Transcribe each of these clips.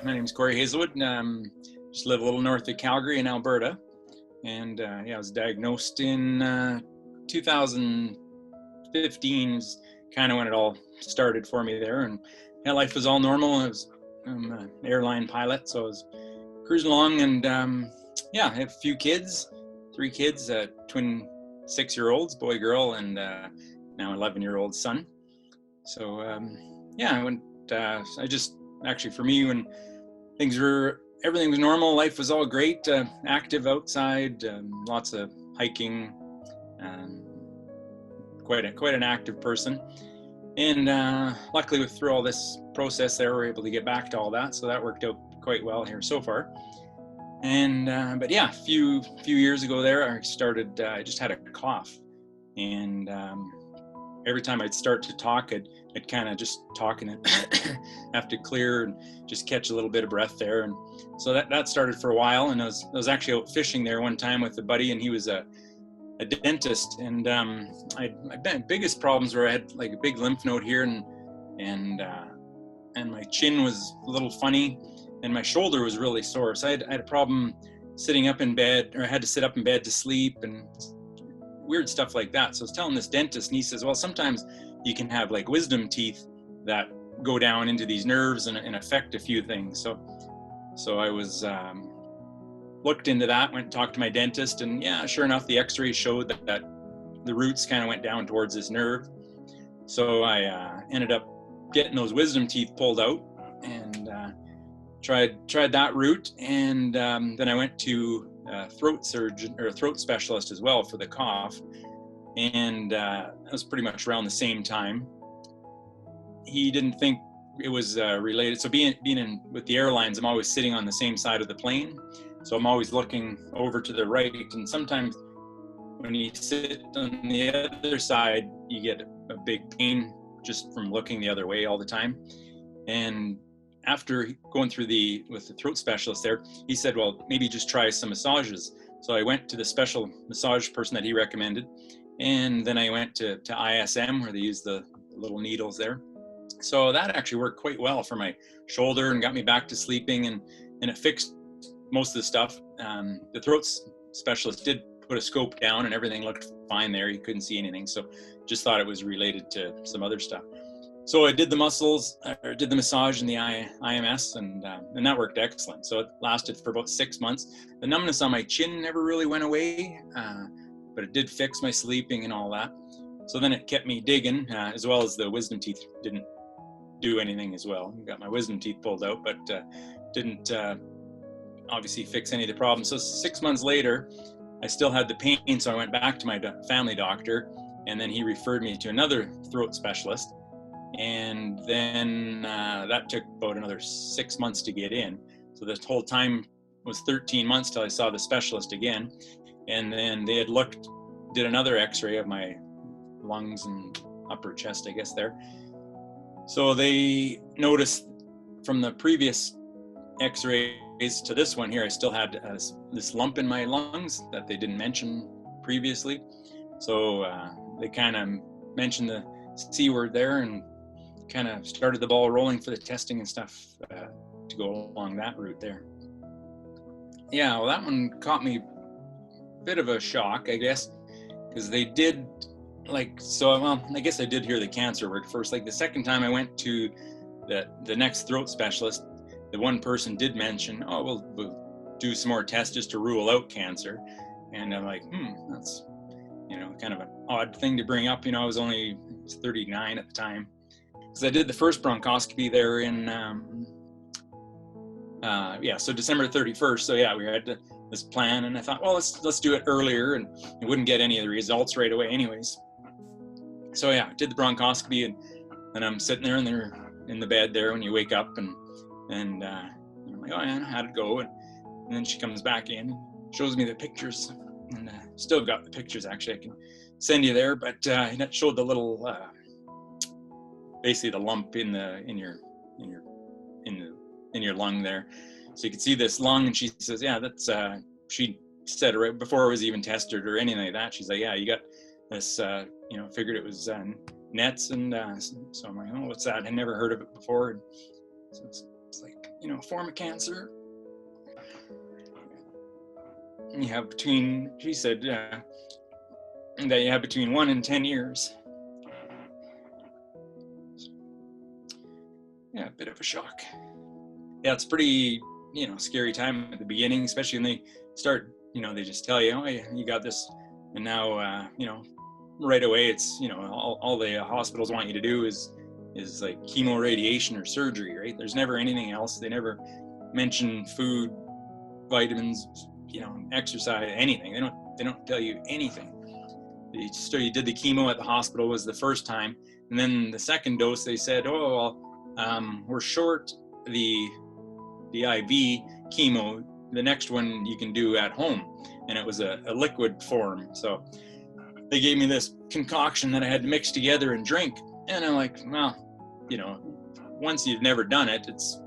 my name is Korey Hazelwood. Just live a little north of Calgary in Alberta. And yeah, I was diagnosed in 2015 is kind of when it all started for me there. And yeah, life was all normal. I'm an airline pilot, so I was cruising along, and yeah, I have a few kids, 3 kids, twin 6-year-olds, boy, girl, and now 11-year-old son. So yeah, I went, I just, actually for me, when everything was normal, life was all great, active outside, lots of hiking, quite an active person. And luckily through all this process there, we're able to get back to all that. So that worked out quite well here so far. And, but yeah, a few years ago there, I just had a cough. And every time I'd start to talk, I'd kind of just talk and have to clear and just catch a little bit of breath there. And so that started for a while. And I was actually out fishing there one time with a buddy, and he was a dentist, and my biggest problems were I had like a big lymph node here, and my chin was a little funny, and my shoulder was really sore. So I had a problem sitting up in bed, or I had to sit up in bed to sleep, and weird stuff like that. So I was telling this dentist, and he says, well, sometimes you can have like wisdom teeth that go down into these nerves and affect a few things. So I was looked into that, went and talked to my dentist, and yeah, sure enough, the x-rays showed that the roots kind of went down towards this nerve. So I ended up getting those wisdom teeth pulled out, and tried that route. And then I went to a throat surgeon, or a throat specialist as well, for the cough. And that was pretty much around the same time. He didn't think it was related. So being in with the airlines, I'm always sitting on the same side of the plane. So I'm always looking over to the right, and sometimes when you sit on the other side, you get a big pain just from looking the other way all the time. And after going through with the throat specialist there, he said, well, maybe just try some massages. So I went to the special massage person that he recommended, and then I went to ISM, where they use the little needles there. So that actually worked quite well for my shoulder and got me back to sleeping, and it fixed most of the stuff. The throat specialist did put a scope down, and everything looked fine there. He couldn't see anything, so just thought it was related to some other stuff. So I did the did the massage in the IMS, and that worked excellent. So it lasted for about 6 months. The numbness on my chin never really went away, but it did fix my sleeping and all that. So then it kept me digging, as well as the wisdom teeth didn't do anything as well. Got my wisdom teeth pulled out, but didn't obviously fix any of the problems. So 6 months later, I still had the pain, so I went back to my family doctor, and then he referred me to another throat specialist. And then that took about another 6 months to get in. So this whole time was 13 months till I saw the specialist again. And then they had did another x-ray of my lungs and upper chest, I guess there. So they noticed from the previous x-rays to this one here, I still had this lump in my lungs that they didn't mention previously. So they kind of mentioned the C word there, and kind of started the ball rolling for the testing and stuff to go along that route there. Yeah, well, that one caught me a bit of a shock, I guess, because they did well, I guess I did hear the cancer word first. Like the second time I went to the next throat specialist, the one person did mention, oh, we'll do some more tests just to rule out cancer. And I'm like, that's, kind of an odd thing to bring up. I was only 39 at the time. Because I did the first bronchoscopy there in, so December 31st. So yeah, we had this plan, and I thought, well, let's do it earlier, and it wouldn't get any of the results right away anyways. So yeah, did the bronchoscopy, and I'm sitting there, and they're in the bed there when you wake up, and I'm like, oh yeah, how'd it go? And then she comes back in and shows me the pictures, and still got the pictures, actually. I can send you there, but that showed the little basically the lump in your lung there. So you could see this lung, and she says, yeah, that's she said it right before it was even tested or anything like that. She's like, yeah, you got this, figured it was nets. And so I'm like, oh, what's that? I never heard of it before. And so it's like, form of cancer. You have between, she said, that you have between 1 and 10 years. Yeah, a bit of a shock. Yeah, it's pretty, scary time at the beginning, especially when they start, they just tell you, oh, you got this. And now, right away, it's, all the hospitals want you to do is like chemo, radiation, or surgery, right? There's never anything else. They never mention food, vitamins, exercise, anything. They don't tell you anything. You did the chemo at the hospital was the first time. And then the second dose, they said, oh, well, we're short the IV chemo. The next one you can do at home. And it was a liquid form. So they gave me this concoction that I had to mix together and drink. And I'm like, well, once you've never done it, it's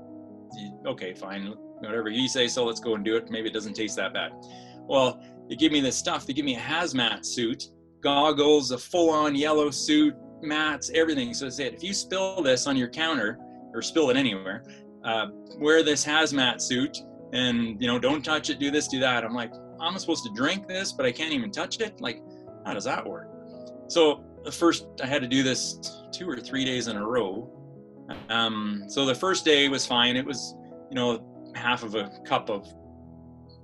okay, fine, whatever you say, so let's go and do it. Maybe it doesn't taste that bad. Well, they give me this stuff. They give me a hazmat suit, goggles, a full-on yellow suit, mats, everything. So they said, if you spill this on your counter or spill it anywhere, wear this hazmat suit and, don't touch it, do this, do that. I'm like, I'm supposed to drink this, but I can't even touch it? Like, how does that work? So the first, I had to do this 2 or 3 days in a row. So the first day was fine. It was, half of a cup of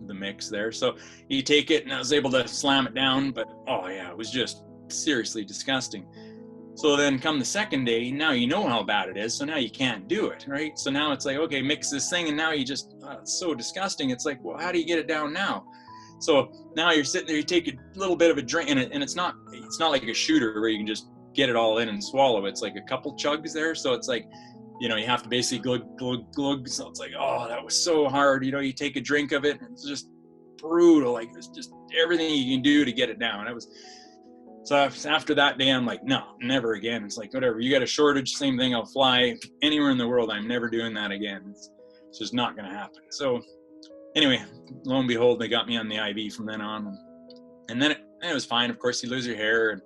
the mix there. So you take it and I was able to slam it down, but oh yeah, it was just seriously disgusting. So then come the second day, now you know how bad it is. So now you can't do it, right? So now it's like, okay, mix this thing. And now you just, it's so disgusting. It's like, well, how do you get it down now? So now you're sitting there, you take a little bit of a drink and it's not like a shooter where you can just get it all in and swallow. It's like a couple chugs there. So it's like, you have to basically glug, glug, glug. So it's like, oh, that was so hard. You take a drink of it and it's just brutal. Like it's just everything you can do to get it down. So after that day, I'm like, no, never again. It's like, whatever, you got a shortage, same thing. I'll fly anywhere in the world. I'm never doing that again. It's just not going to happen. So anyway, lo and behold, they got me on the IV from then on. And then it was fine. Of course, you lose your hair and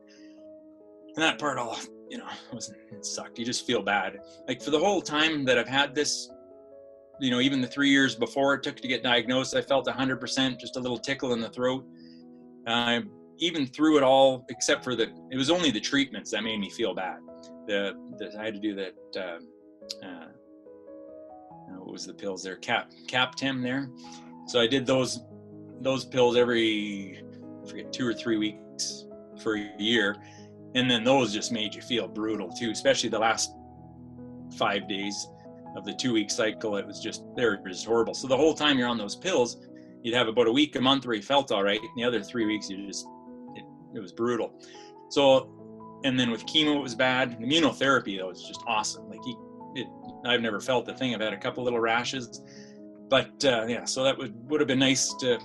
that part all, it sucked. You just feel bad. Like for the whole time that I've had this, even the 3 years before it took to get diagnosed, I felt 100%, just a little tickle in the throat. Even through it all, except for it was only the treatments that made me feel bad. I had to do that, what was the pills there? Captem there. So I did those pills every, I forget, 2 or 3 weeks for a year. And then those just made you feel brutal too, especially the last 5 days of the 2-week cycle. It was just horrible. So the whole time you're on those pills, you'd have about a week, a month where you felt all right. And the other 3 weeks, it was brutal. So, and then with chemo, it was bad. Immunotherapy, though, was just awesome. Like I've never felt the thing. I've had a couple little rashes, but yeah, so that would have been nice to,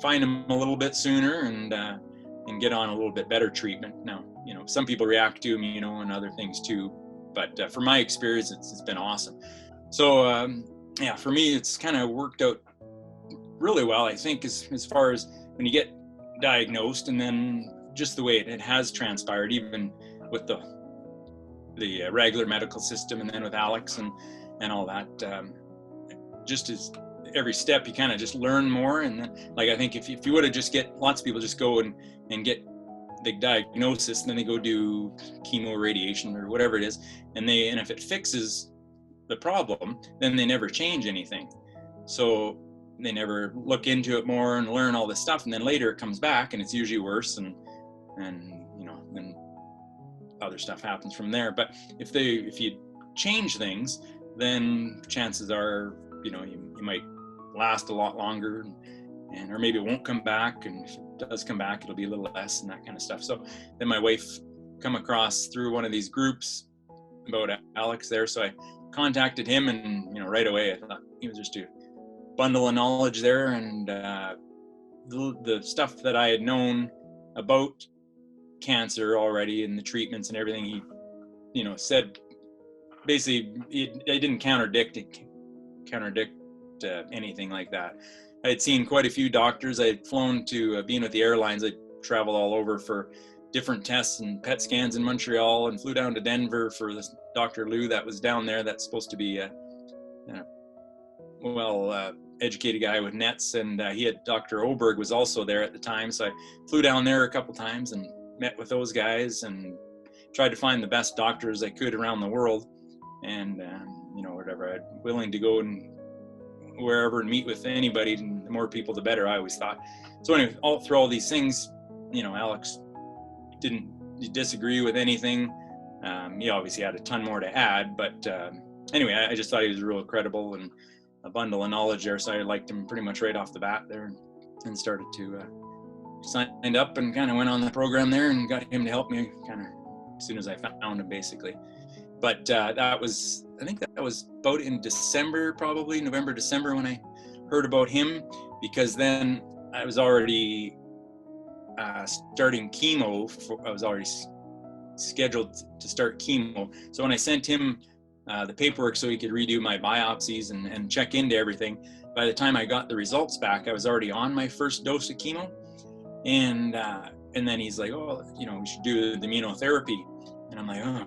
find them a little bit sooner and get on a little bit better treatment. Now, some people react to them, and other things too. But for my experience, it's been awesome. So yeah, for me, it's kind of worked out really well, I think, as far as when you get diagnosed and then just the way it has transpired, even with the regular medical system and then with Alex and all that, just as every step you kind of just learn more. And then, like, I think if you would have just lots of people just go and get the diagnosis and then they go do chemo, radiation, or whatever it is, and if it fixes the problem, then they never change anything. So they never look into it more and learn all this stuff, and then later it comes back and it's usually worse, and then other stuff happens from there. But if you change things, then chances are you might last a lot longer, or maybe it won't come back, and if it does come back, it'll be a little less and that kind of stuff. So then my wife come across through one of these groups about Alex there, so I contacted him, and right away I thought he was just a bundle of knowledge there, and the stuff that I had known about cancer already and the treatments and everything, he said basically I didn't contradict anything like that. I had seen quite a few doctors. I had flown to being with the airlines. I traveled all over for different tests and PET scans in Montreal, and flew down to Denver for this Dr. Lou that was down there. That's supposed to be educated guy with nets, and he had Dr. Oberg was also there at the time. So I flew down there a couple times and met with those guys and tried to find the best doctors I could around the world. And, whatever, I'm willing to go and wherever and meet with anybody, and the more people, the better, I always thought. So anyway, through all these things, Alex didn't disagree with anything. He obviously had a ton more to add, but anyway, I just thought he was real credible and a bundle of knowledge there. So I liked him pretty much right off the bat there, and started to signed up and kind of went on the program there and got him to help me kind of as soon as I found him, basically. But I think that was about in December, probably November, December, when I heard about him, because then I was already starting chemo. I was already scheduled to start chemo. So when I sent him the paperwork so he could redo my biopsies and check into everything, by the time I got the results back, I was already on my first dose of chemo. And then he's like, oh, we should do the immunotherapy. And I'm like, oh.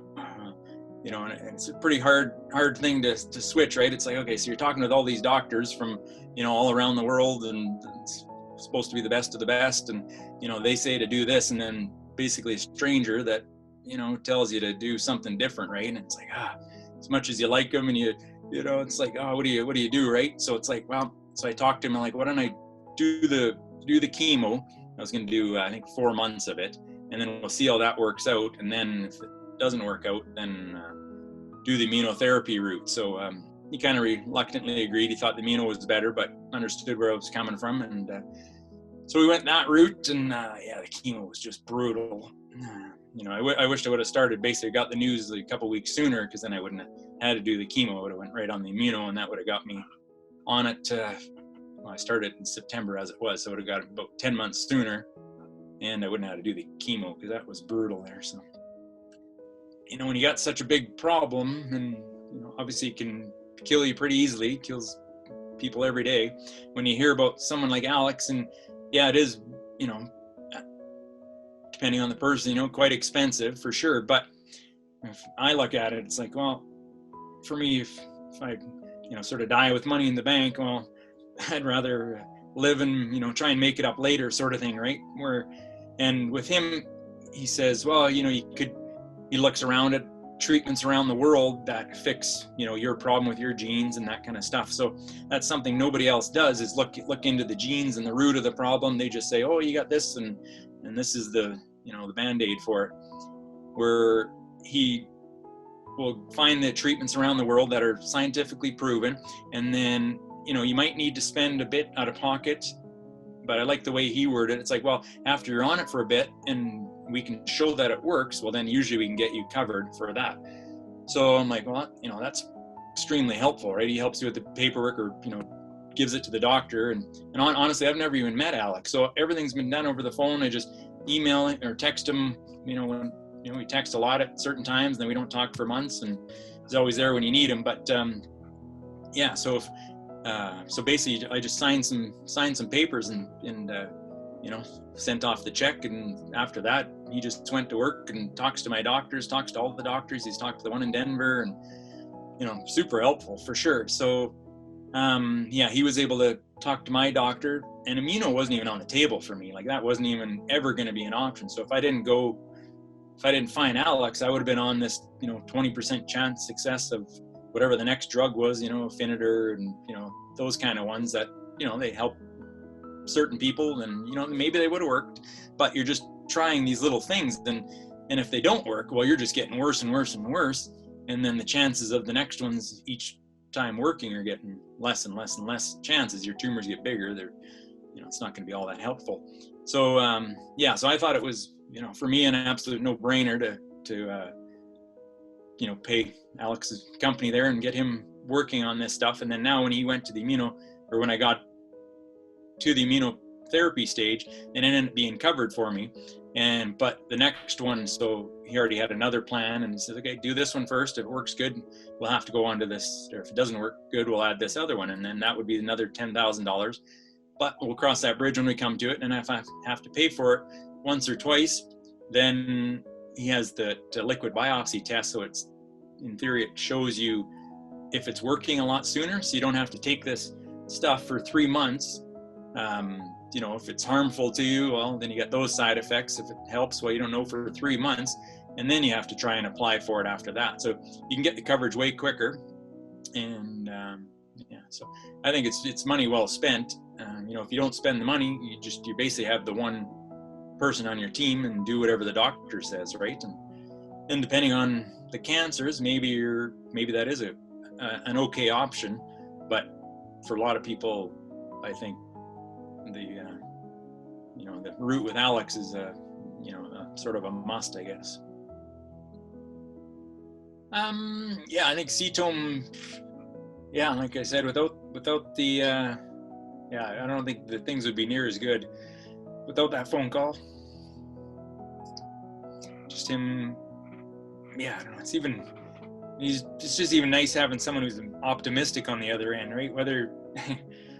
And it's a pretty hard thing to switch, right? It's like, okay, so you're talking with all these doctors from, all around the world, and it's supposed to be the best of the best. And, they say to do this, and then basically a stranger that, tells you to do something different, right? And it's like, as much as you like them and it's like, oh, what do you do, right? So it's like, well, so I talked to him, I'm like, why don't I do the chemo? I was going to do, I think, 4 months of it, and then we'll see how that works out. And then if it doesn't work out, then do the immunotherapy route. So he kind of reluctantly agreed. He thought the immuno was better, but understood where I was coming from. And so we went that route, and the chemo was just brutal. I wished I would have started, basically got the news a couple weeks sooner, because then I wouldn't have had to do the chemo. I would have went right on the immuno, and that would have got me on it. I started in September as it was, so I would have got it about 10 months sooner, and I wouldn't have had to do the chemo, because that was brutal there. So, when you got such a big problem, and obviously it can kill you pretty easily, kills people every day. When you hear about someone like Alex, and it is, depending on the person, quite expensive for sure. But if I look at it, it's like, well, for me, if I, sort of die with money in the bank, well, I'd rather live and, try and make it up later, sort of thing, right? And with him, he says, well, he looks around at treatments around the world that fix, your problem with your genes and that kind of stuff. So that's something nobody else does, is look into the genes and the root of the problem. They just say, oh, you got this, and this is the, the Band-Aid for it. Where he will find the treatments around the world that are scientifically proven, and then, you might need to spend a bit out of pocket. But I like the way he worded it. It's like, well, after you're on it for a bit and we can show that it works, well, then usually we can get you covered for that. So I'm like, well, that's extremely helpful, right? He helps you with the paperwork, or, gives it to the doctor. And honestly, I've never even met Alex. So everything's been done over the phone. I just email it or text him, when, we text a lot at certain times, then we don't talk for months, and he's always there when you need him. But so basically I just signed some papers and sent off the check. And after that, he just went to work and talks to my doctors, talks to all the doctors. He's talked to the one in Denver, and, super helpful for sure. So, he was able to talk to my doctor, and immuno wasn't even on the table for me. Like, that wasn't even ever going to be an option. So if I didn't find Alex, I would have been on this, 20% chance success of whatever the next drug was, Afinitor and, those kind of ones that, they help certain people, and, maybe they would have worked, but you're just trying these little things. And if they don't work, well, you're just getting worse and worse and worse. And then the chances of the next ones each time working are getting less and less and less chances. Your tumors get bigger. They're, it's not going to be all that helpful. So, so I thought it was, for me, an absolute no-brainer to pay Alex's company there and get him working on this stuff. And then now when he went to the when I got to the immunotherapy stage, it ended up being covered for me. But the next one, so he already had another plan, and he said, okay, do this one first. If it works good, we'll have to go on to this, or if it doesn't work good, we'll add this other one. And then that would be another $10,000, but we'll cross that bridge when we come to it. And if I have to pay for it once or twice, then he has the liquid biopsy test. So it's, in theory, it shows you if it's working a lot sooner, so you don't have to take this stuff for 3 months, if it's harmful to you, well, then you get those side effects. If it helps, well, you don't know for 3 months, and then you have to try and apply for it after that. So you can get the coverage way quicker. And so I think it's money well spent. If you don't spend the money, you basically have the one person on your team and do whatever the doctor says, right? And depending on the cancers, maybe that is an okay option, but for a lot of people, I think the route with Alex is a sort of a must, I guess. I think CTOAM, like I said, without the I don't think the things would be near as good without that phone call. Just him, I don't know, it's just even nice having someone who's optimistic on the other end, right? Whether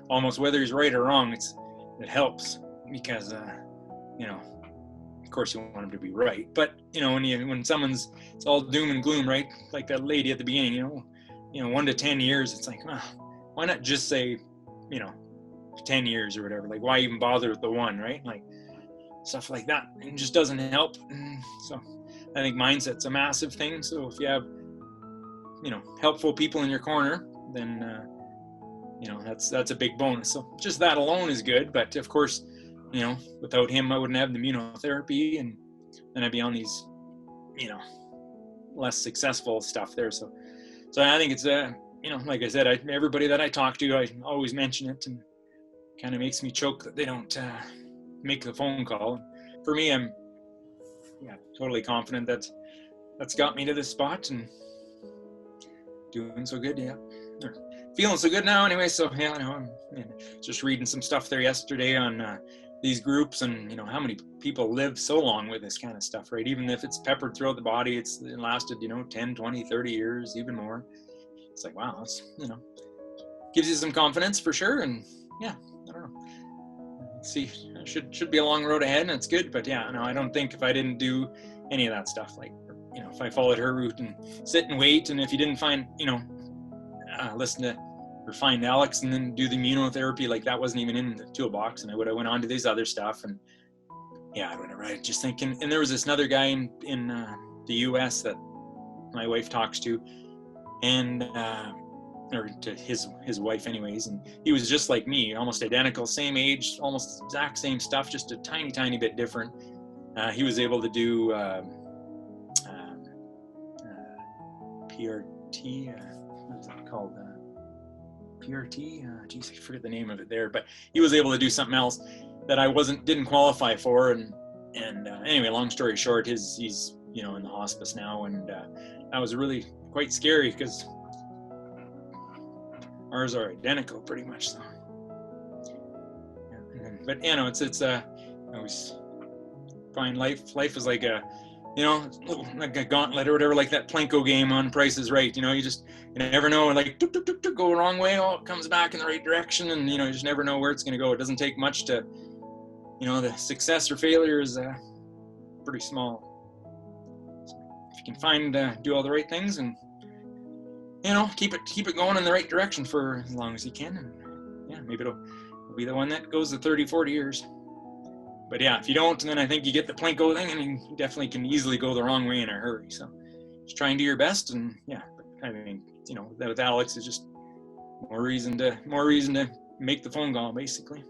he's right or wrong, it helps, because of course you want him to be right, but when someone's, it's all doom and gloom, right? Like that lady at the beginning, 1 to 10 years, it's like, why not just say 10 years or whatever? Like, why even bother with the one, right? Like stuff like that, it just doesn't help. So I think mindset's a massive thing. So if you have helpful people in your corner, then that's a big bonus. So just that alone is good, but of course, without him, I wouldn't have the immunotherapy, and then I'd be on these, less successful stuff there. So I think it's like I said, everybody that I talk to, I always mention it, and kind of makes me choke that they don't make the phone call. For me, I'm totally confident that's got me to this spot and doing so good. Or feeling so good now anyway. So I'm just reading some stuff there yesterday on these groups, and how many people live so long with this kind of stuff, right? Even if it's peppered throughout the body, it lasted 10, 20, 30 years, even more. It's like, wow, that's gives you some confidence for sure. And I don't know, see, should be a long road ahead, and it's good. But I don't think if I didn't do any of that stuff, like if I followed her route and sit and wait, and if you didn't find listen to or find Alex and then do the immunotherapy, like that wasn't even in the toolbox, and I would have went on to these other stuff. And whatever, I just thinking. And there was this another guy in the US that my wife talks to, and or to his wife anyways, and he was just like me, almost identical, same age, almost exact same stuff, just a tiny bit different. He was able to do PRT, what is that called? PRT, geez, I forget the name of it there, but he was able to do something else that I didn't qualify for, and anyway, long story short, he's in the hospice now, and that was really quite scary, because ours are identical pretty much. So but it's I always find life is like a like a gauntlet or whatever, like that Plinko game on Price is Right. You never know, like go the wrong way, it comes back in the right direction, and you just never know where it's going to go. It doesn't take much to, the success or failure is pretty small. So if you can find do all the right things, and keep it going in the right direction for as long as you can, and maybe it'll be the one that goes to 30, 40 years. But if you don't, then I think you get the Plinko thing, and you definitely can easily go the wrong way in a hurry. So just try and do your best, and I think that with Alex is just more reason to make the phone call, basically.